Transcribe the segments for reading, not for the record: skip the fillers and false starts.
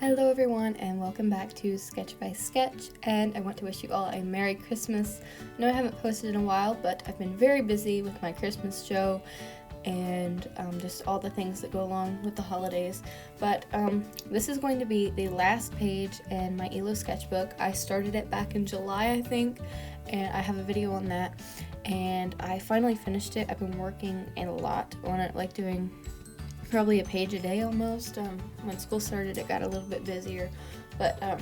Hello everyone and welcome back to Sketch by Sketch, and I want to wish you all a Merry Christmas. I know I haven't posted in a while, but I've been very busy with my Christmas show and just all the things that go along with the holidays. But this is going to be the last page in my illo sketchbook. I started it back in July, I think, and I have a video on that, and I finally finished it. I've been working a lot on it, like doing probably a page a day almost. When school started, it got a little bit busier, but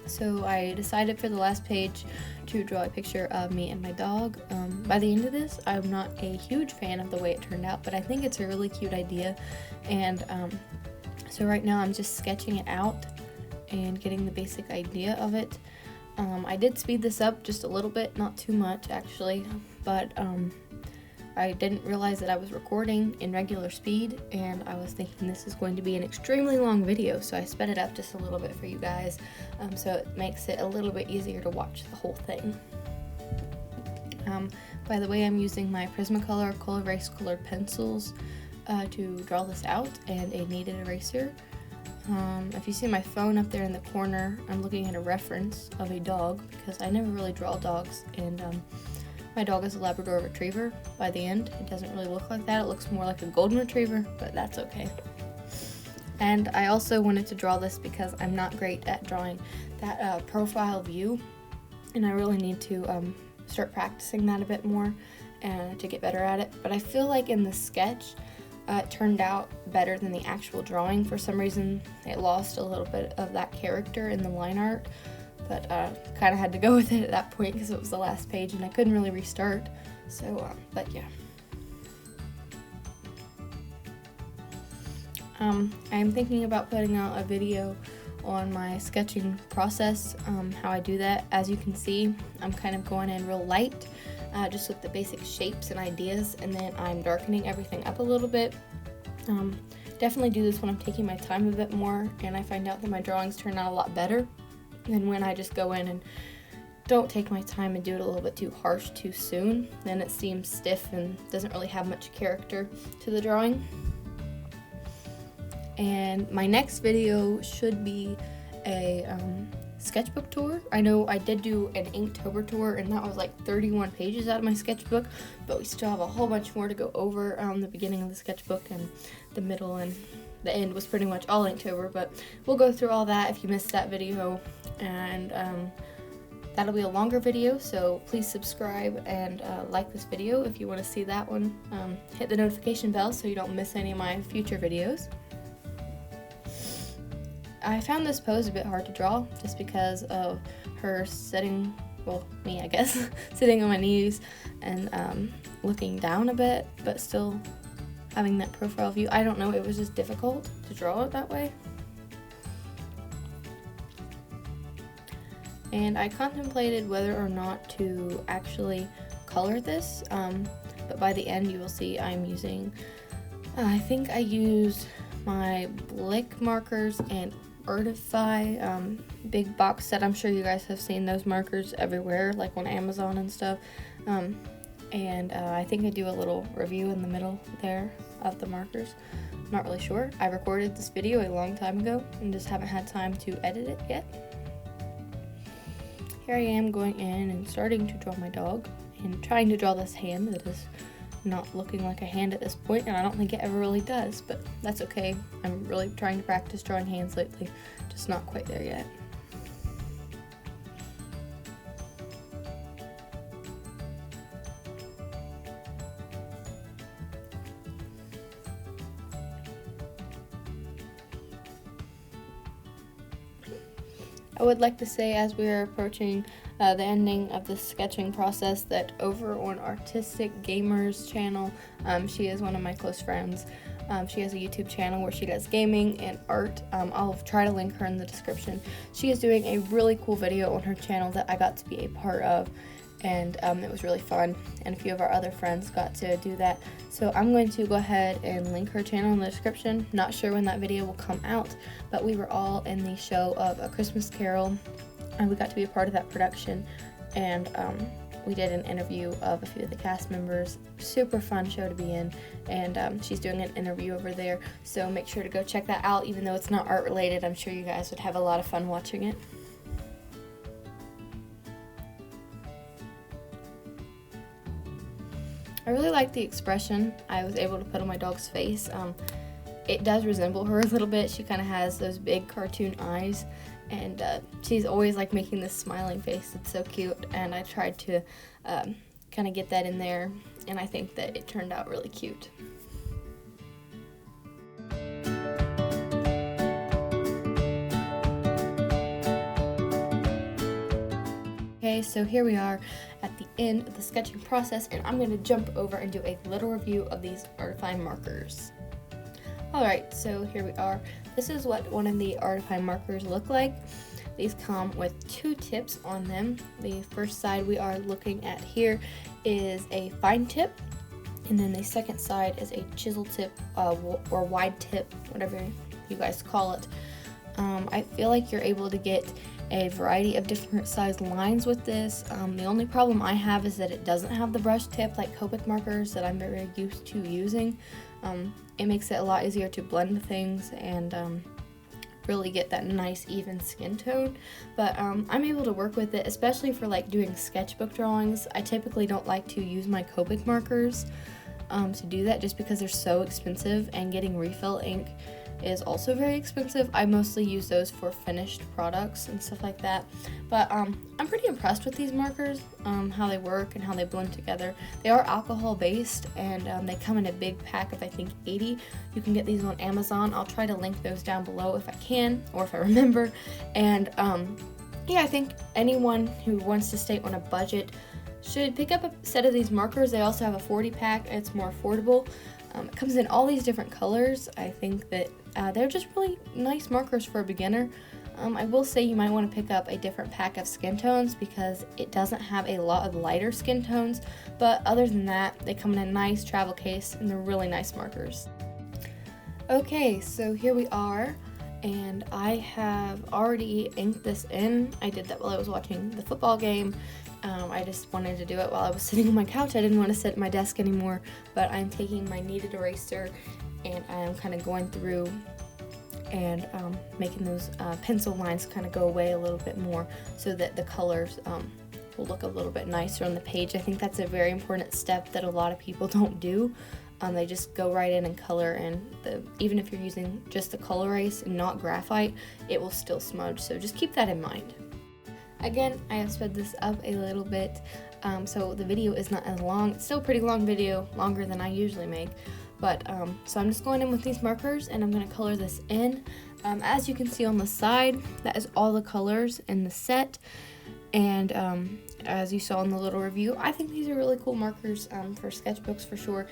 so I decided for the last page to draw a picture of me and my dog. By the end of this, I'm not a huge fan of the way it turned out, but I think it's a really cute idea, and so right now I'm just sketching it out and getting the basic idea of it. I did speed this up just a little bit, not too much actually, but I didn't realize that I was recording in regular speed, and I was thinking this is going to be an extremely long video, so I sped it up just a little bit for you guys, so it makes it a little bit easier to watch the whole thing. By the way, I'm using my Prismacolor Color Erase colored pencils to draw this out, and a kneaded eraser. If you see my phone up there in the corner, I'm looking at a reference of a dog, because I never really draw dogs, and my dog is a Labrador Retriever. By the end, it doesn't really look like that. It looks more like a Golden Retriever, but that's okay. And I also wanted to draw this because I'm not great at drawing that profile view, and I really need to start practicing that a bit more to get better at it. But I feel like in the sketch, it turned out better than the actual drawing. For some reason, it lost a little bit of that character in the line art. But kind of had to go with it at that point because it was the last page and I couldn't really restart. So, but yeah. I'm thinking about putting out a video on my sketching process, how I do that. As you can see, I'm kind of going in real light, just with the basic shapes and ideas, and then I'm darkening everything up a little bit. Definitely do this when I'm taking my time a bit more, and I find out that my drawings turn out a lot better than when I just go in and don't take my time and do it a little bit too harsh too soon. Then it seems stiff and doesn't really have much character to the drawing. And my next video should be a sketchbook tour. I know I did do an Inktober tour, and that was like 31 pages out of my sketchbook, but we still have a whole bunch more to go over. The beginning of the sketchbook and the middle and the end was pretty much all Inktober, but we'll go through all that if you missed that video, and that'll be a longer video, so please subscribe and like this video if you want to see that one. Hit the notification bell so you don't miss any of my future videos. I found this pose a bit hard to draw just because of her sitting, well, me I guess, sitting on my knees and looking down a bit, but still having that profile view. I don't know, it was just difficult to draw it that way. And I contemplated whether or not to actually color this, but by the end you will see I'm using, I think I used my Blick markers and Artify big box set. I'm sure you guys have seen those markers everywhere, like on Amazon and stuff. And I think I do a little review in the middle there of the markers. I'm not really sure. I recorded this video a long time ago and just haven't had time to edit it yet. Here I am going in and starting to draw my dog and trying to draw this hand that is not looking like a hand at this point, and I don't think it ever really does, but that's okay. I'm really trying to practice drawing hands lately, just not quite there yet. I would like to say, as we are approaching the ending of the sketching process, that over on Artistic Gamers channel, she is one of my close friends. She has a YouTube channel where she does gaming and art. I'll try to link her in the description. She is doing a really cool video on her channel that I got to be a part of, and it was really fun, and a few of our other friends got to do that. So I'm going to go ahead and link her channel in the description. Not sure when that video will come out, but we were all in the show of A Christmas Carol, and we got to be a part of that production, and we did an interview of a few of the cast members. Super fun show to be in, and she's doing an interview over there, so make sure to go check that out. Even though it's not art related, I'm sure you guys would have a lot of fun watching it. I really like the expression I was able to put on my dog's face. It does resemble her a little bit. She kind of has those big cartoon eyes, and she's always like making this smiling face. It's so cute, and I tried to kind of get that in there, and I think that it turned out really cute. Okay, so here we are at the end of the sketching process, and I'm going to jump over and do a little review of these Artifine markers. Alright, so here we are. This is what one of the Artifine markers look like. These come with 2 tips on them. The first side we are looking at here is a fine tip, and then the second side is a chisel tip or wide tip, whatever you guys call it. I feel like you're able to get a variety of different size lines with this. The only problem I have is that it doesn't have the brush tip like Copic markers that I'm very used to using. It makes it a lot easier to blend things and really get that nice even skin tone, but I'm able to work with it, especially for like doing sketchbook drawings. I typically don't like to use my Copic markers to do that, just because they're so expensive, and getting refill ink is also very expensive. I mostly use those for finished products and stuff like that, but I'm pretty impressed with these markers, how they work and how they blend together. They are alcohol based, and they come in a big pack of I think 80. You can get these on Amazon. I'll try to link those down below if I can, or if I remember. And yeah, I think anyone who wants to stay on a budget should pick up a set of these markers. They also have a 40 pack. It's more affordable. It comes in all these different colors. I think that they're just really nice markers for a beginner. I will say you might want to pick up a different pack of skin tones, because it doesn't have a lot of lighter skin tones, but other than that, they come in a nice travel case, and they're really nice markers. Okay, so here we are, and I have already inked this in. I did that while I was watching the football game. I just wanted to do it while I was sitting on my couch. I didn't want to sit at my desk anymore, but I'm taking my kneaded eraser and I'm kind of going through and making those pencil lines kind of go away a little bit more, so that the colors will look a little bit nicer on the page. I think that's a very important step that a lot of people don't do. They just go right in and color, and even if you're using just the color erase and not graphite, it will still smudge, so just keep that in mind. Again, I have sped this up a little bit, so the video is not as long. It's still a pretty long video, longer than I usually make, but so I'm just going in with these markers, and I'm going to color this in. As you can see on the side, that is all the colors in the set, and as you saw in the little review, I think these are really cool markers for sketchbooks for sure.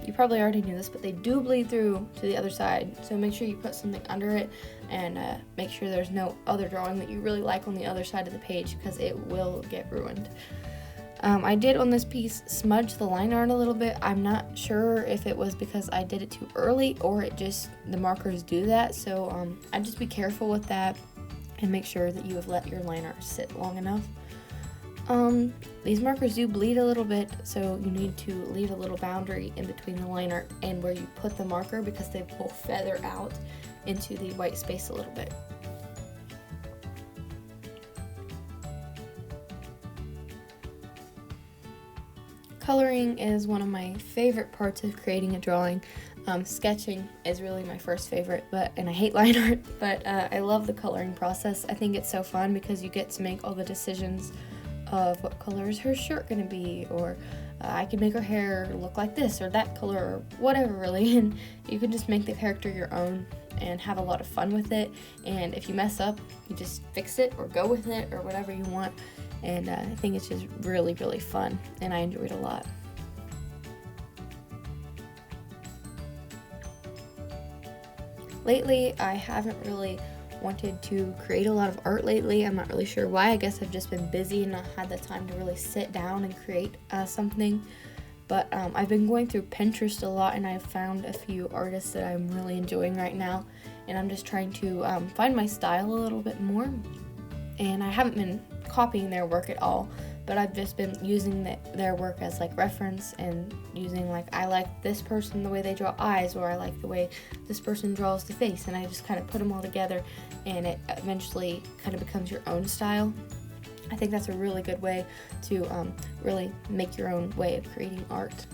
You probably already knew this, but they do bleed through to the other side, so make sure you put something under it, and make sure there's no other drawing that you really like on the other side of the page, because it will get ruined. I did on this piece smudge the line art a little bit. I'm not sure if it was because I did it too early, or it just, the markers do that, so I'd just be careful with that and make sure that you have let your line art sit long enough. These markers do bleed a little bit, so you need to leave a little boundary in between the line art and where you put the marker, because they will feather out into the white space a little bit. Coloring is one of my favorite parts of creating a drawing. Sketching is really my first favorite, and I hate line art, but I love the coloring process. I think it's so fun because you get to make all the decisions of what color is her shirt gonna be, or I can make her hair look like this or that color, or whatever really, and you can just make the character your own and have a lot of fun with it. And if you mess up, you just fix it or go with it or whatever you want, and I think it's just really, really fun, and I enjoyed it a lot. Lately, I haven't really wanted to create a lot of art lately. I'm not really sure why. I guess I've just been busy and not had the time to really sit down and create something. But I've been going through Pinterest a lot, and I've found a few artists that I'm really enjoying right now. And I'm just trying to find my style a little bit more. And I haven't been copying their work at all, but I've just been using their work as like reference, and using like, I like this person the way they draw eyes, or I like the way this person draws the face, and I just kind of put them all together, and it eventually kind of becomes your own style. I think that's a really good way to really make your own way of creating art.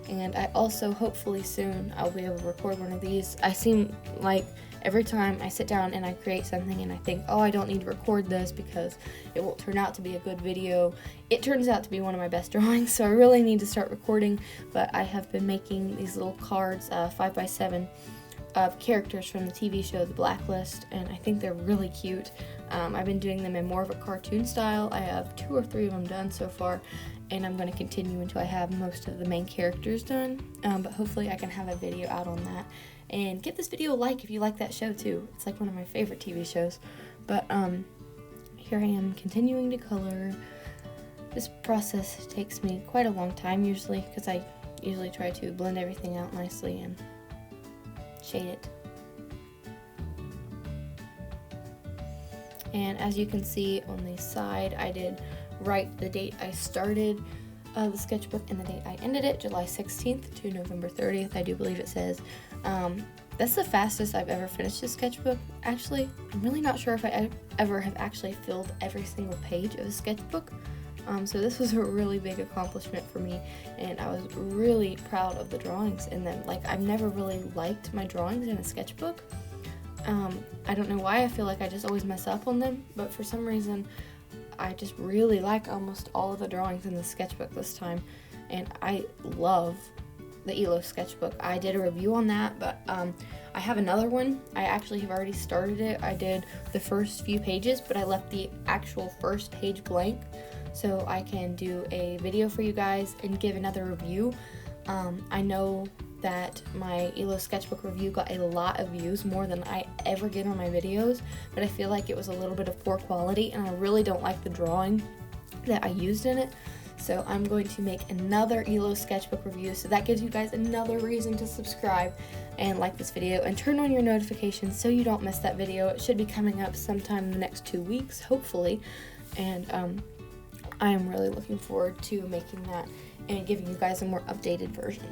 And I also, hopefully soon, I'll be able to record one of these. I seem like every time I sit down and I create something and I think, oh, I don't need to record this because it won't turn out to be a good video, it turns out to be one of my best drawings, so I really need to start recording. But I have been making these little cards, 5x7, of characters from the TV show The Blacklist, and I think they're really cute. I've been doing them in more of a cartoon style. I have 2 or 3 of them done so far, and I'm going to continue until I have most of the main characters done, but hopefully I can have a video out on that. And give this video a like if you like that show too. It's like one of my favorite TV shows. But here I am continuing to color. This process takes me quite a long time usually, because I usually try to blend everything out nicely and shade it. And as you can see on the side, I did write the date I started the sketchbook and the date I ended it, July 16th to November 30th, I do believe it says. That's the fastest I've ever finished a sketchbook, actually. I'm really not sure if I ever have actually filled every single page of a sketchbook. So this was a really big accomplishment for me, and I was really proud of the drawings in them. Like, I've never really liked my drawings in a sketchbook. I don't know why, I feel like I just always mess up on them, but for some reason I just really like almost all of the drawings in the sketchbook this time, and I love the illo sketchbook. I did a review on that, but I have another one. I actually have already started it. I did the first few pages, but I left the actual first page blank, so I can do a video for you guys and give another review. I know that my illo sketchbook review got a lot of views, more than I ever get on my videos, but I feel like it was a little bit of poor quality, and I really don't like the drawing that I used in it. So I'm going to make another illo sketchbook review, so that gives you guys another reason to subscribe and like this video and turn on your notifications so you don't miss that video. It should be coming up sometime in the next 2 weeks, hopefully, and I am really looking forward to making that and giving you guys a more updated version.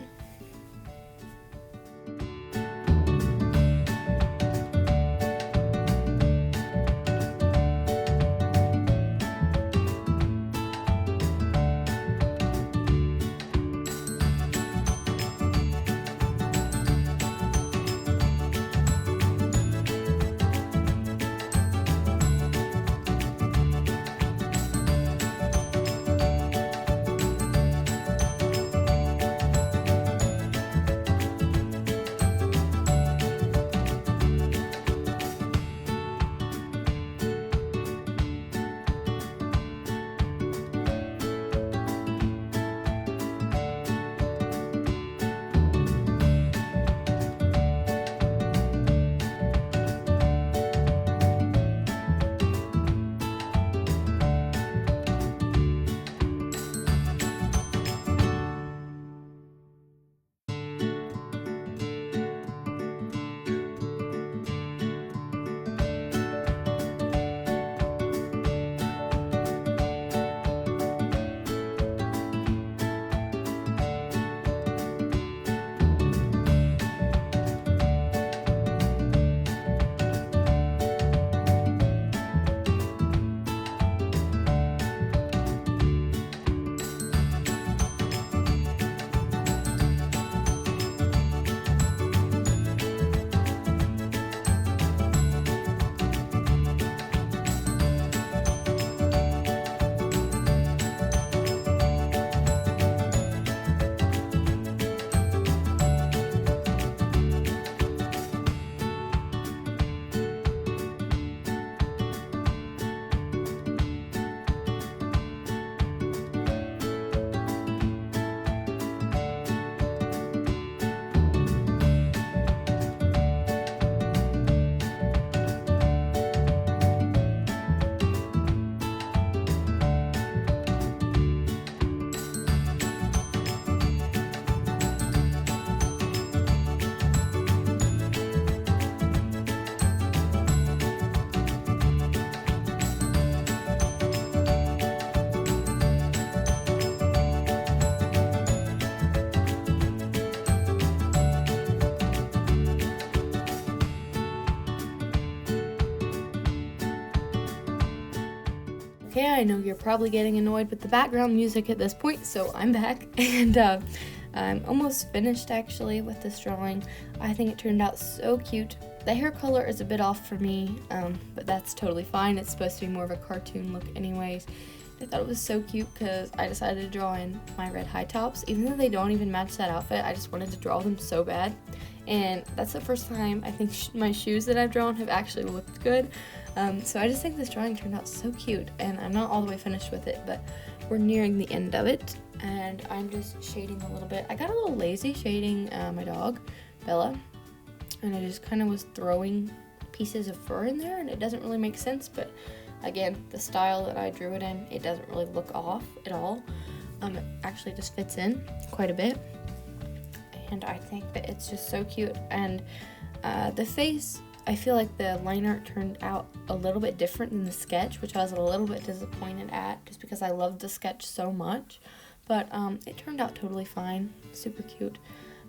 Okay, I know you're probably getting annoyed with the background music at this point, so I'm back, and I'm almost finished actually with this drawing. I think it turned out so cute. The hair color is a bit off for me, but that's totally fine. It's supposed to be more of a cartoon look anyways. I thought it was so cute because I decided to draw in my red high tops. Even though they don't even match that outfit, I just wanted to draw them so bad. And that's the first time I think my shoes that I've drawn have actually looked good. So I just think this drawing turned out so cute, and I'm not all the way finished with it, but we're nearing the end of it, and I'm just shading a little bit. I got a little lazy shading my dog, Bella, and I just kind of was throwing pieces of fur in there, and it doesn't really make sense, but again, the style that I drew it in, it doesn't really look off at all. It actually just fits in quite a bit, and I think that it's just so cute. And the face, I feel like the line art turned out a little bit different than the sketch, which I was a little bit disappointed at just because I loved the sketch so much, but it turned out totally fine, super cute.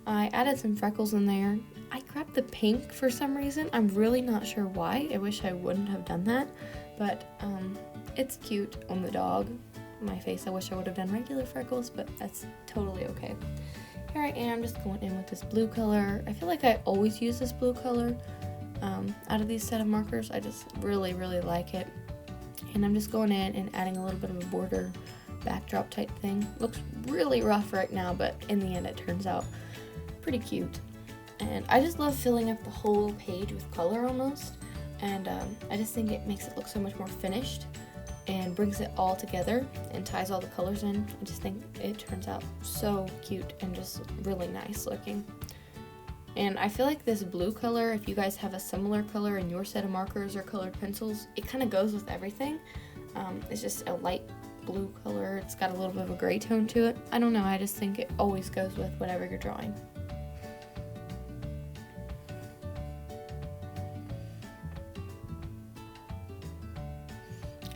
I added some freckles in there. I grabbed the pink for some reason. I'm really not sure why. I wish I wouldn't have done that, but it's cute on the dog. My face, I wish I would have done regular freckles, but that's totally okay. Here I am just going in with this blue color. I feel like I always use this blue color out of these set of markers. I just really like it, and I'm just going in and adding a little bit of a border backdrop type thing. Looks really rough right now, but in the end it turns out pretty cute. And I just love filling up the whole page with color almost, and I just think it makes it look so much more finished and brings it all together and ties all the colors in. I just think it turns out so cute and just really nice looking. And I feel like this blue color, if you guys have a similar color in your set of markers or colored pencils, it kind of goes with everything. It's just a light blue color. It's got a little bit of a gray tone to it. I don't know, I just think it always goes with whatever you're drawing.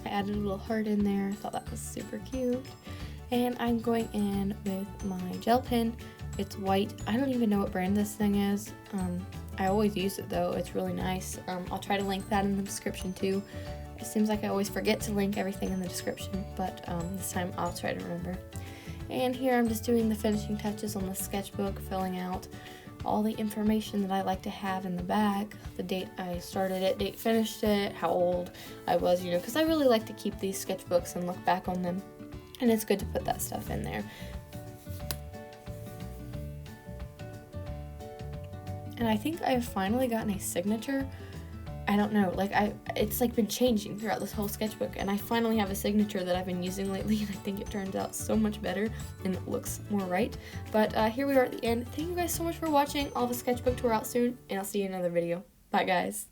I added a little heart in there. I thought that was super cute. And I'm going in with my gel pen. It's white. I don't even know what brand this thing is. I always use it though. It's really nice. I'll try to link that in the description too. It seems like I always forget to link everything in the description, but this time I'll try to remember. And here I'm just doing the finishing touches on the sketchbook, filling out all the information that I like to have in the back, the date I started it, date finished it, how old I was, because I really like to keep these sketchbooks and look back on them, and it's good to put that stuff in there. And I think I've finally gotten a signature. I don't know, it's been changing throughout this whole sketchbook, and I finally have a signature that I've been using lately, and I think it turns out so much better and it looks more right. But here we are at the end. Thank you guys so much for watching. I'll have a sketchbook tour out soon, and I'll see you in another video. Bye guys.